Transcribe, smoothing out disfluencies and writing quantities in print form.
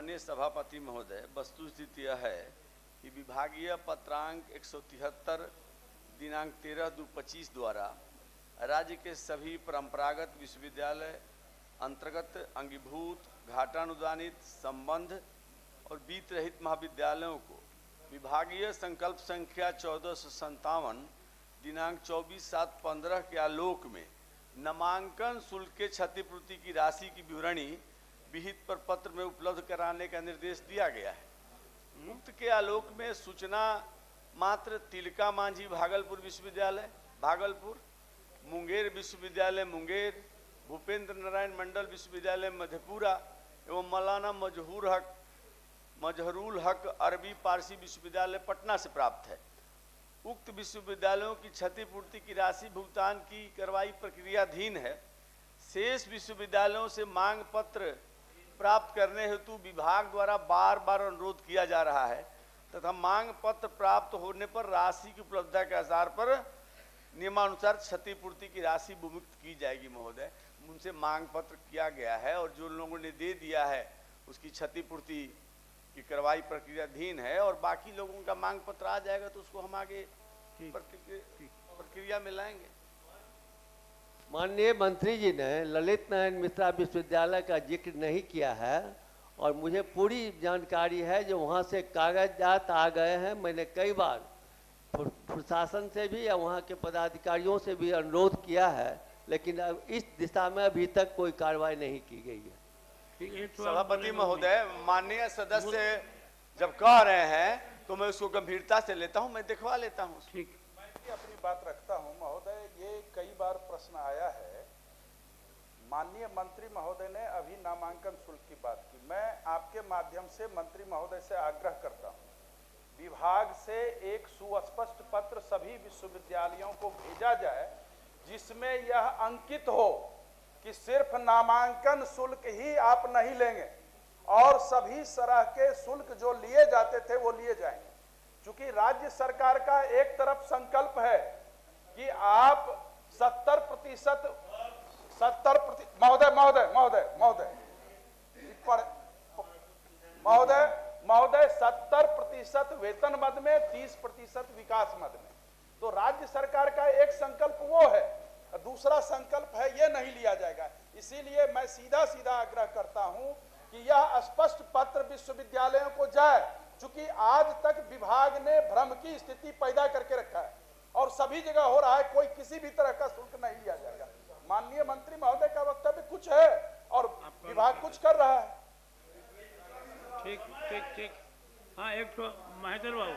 माननीय सभापति महोदय, वस्तुस्थिति यह है कि विभागीय पत्रांक 173 दिनांक 13/2/25 द्वारा राज्य के सभी परंपरागत विश्वविद्यालय अंतर्गत अंगीभूत घाटानुदानित संबंध और वित्त रहित महाविद्यालयों को विभागीय संकल्प संख्या 1457 दिनांक 24/7/15 के आलोक में नामांकन शुल्क के क्षतिपूर्ति की राशि की विवरणी विहित पर पत्र में उपलब्ध कराने का निर्देश दिया गया है। उक्त के आलोक में सूचना मात्र तिलका मांझी भागलपुर विश्वविद्यालय भागलपुर, मुंगेर विश्वविद्यालय मुंगेर, भूपेंद्र नारायण मंडल विश्वविद्यालय मधेपुरा एवं मौलाना मजहरुल हक अरबी पारसी विश्वविद्यालय पटना से प्राप्त है। उक्त विश्वविद्यालयों की क्षतिपूर्ति की राशि भुगतान की कार्रवाई प्रक्रियाधीन है। शेष विश्वविद्यालयों से मांग पत्र प्राप्त करने हेतु विभाग द्वारा बार बार अनुरोध किया जा रहा है तथा मांग पत्र प्राप्त होने पर राशि की उपलब्धता के आधार पर नियमानुसार क्षतिपूर्ति की राशि भुगत की जाएगी। महोदय, उनसे मांग पत्र किया गया है और जो लोगों ने दे दिया है उसकी क्षतिपूर्ति की कार्रवाई प्रक्रियाधीन है और बाकी लोगों का मांग पत्र आ जाएगा तो उसको हम आगे प्रक्रिया में लाएंगे। माननीय मंत्री जी ने ललित नारायण मिश्रा विश्वविद्यालय का जिक्र नहीं किया है और मुझे पूरी जानकारी है जो वहाँ से कागजात आ गए हैं। मैंने कई बार प्रशासन से भी या वहाँ के पदाधिकारियों से भी अनुरोध किया है, लेकिन अब इस दिशा में अभी तक कोई कार्रवाई नहीं की गई है। सभापति महोदय, माननीय सदस्य जब कह रहे हैं तो मैं उसको गंभीरता से लेता हूं, मैं दिखवा लेता हूं। ठीक, मैं अपनी बात रखता हूं। महोदय, ये कई बार प्रश्न आया है। माननीय मंत्री महोदय ने अभी नामांकन शुल्क की बात की। मैं आपके माध्यम से मंत्री महोदय से आग्रह करता हूं, विभाग से एक सुस्पष्ट पत्र सभी विश्वविद्यालयों को भेजा जाए जिसमें यह अंकित हो कि सिर्फ नामांकन शुल्क ही आप नहीं लेंगे और सभी तरह के शुल्क जो लिए जाते थे वो लिए जाएंगे। चूंकि राज्य सरकार का एक तरफ संकल्प है कि आप 70% महोदय 70% वेतन मद में, 30% विकास मद में। तो राज्य सरकार का एक संकल्प वो है, दूसरा संकल्प है ये नहीं लिया जाएगा। इसीलिए मैं सीधा आग्रह करता हूं कि यह स्पष्ट पत्र विश्वविद्यालयों को जाए। चूंकि आज तक विभाग ने भ्रम की स्थिति पैदा करके रखा है और सभी जगह हो रहा है, कोई किसी भी तरह का शुल्क नहीं लिया जाएगा। माननीय मंत्री महोदय का वक्तव्य कुछ है और विभाग कुछ कर रहा है। ठीक। हाँ, एक तो महेंद्र बाबू।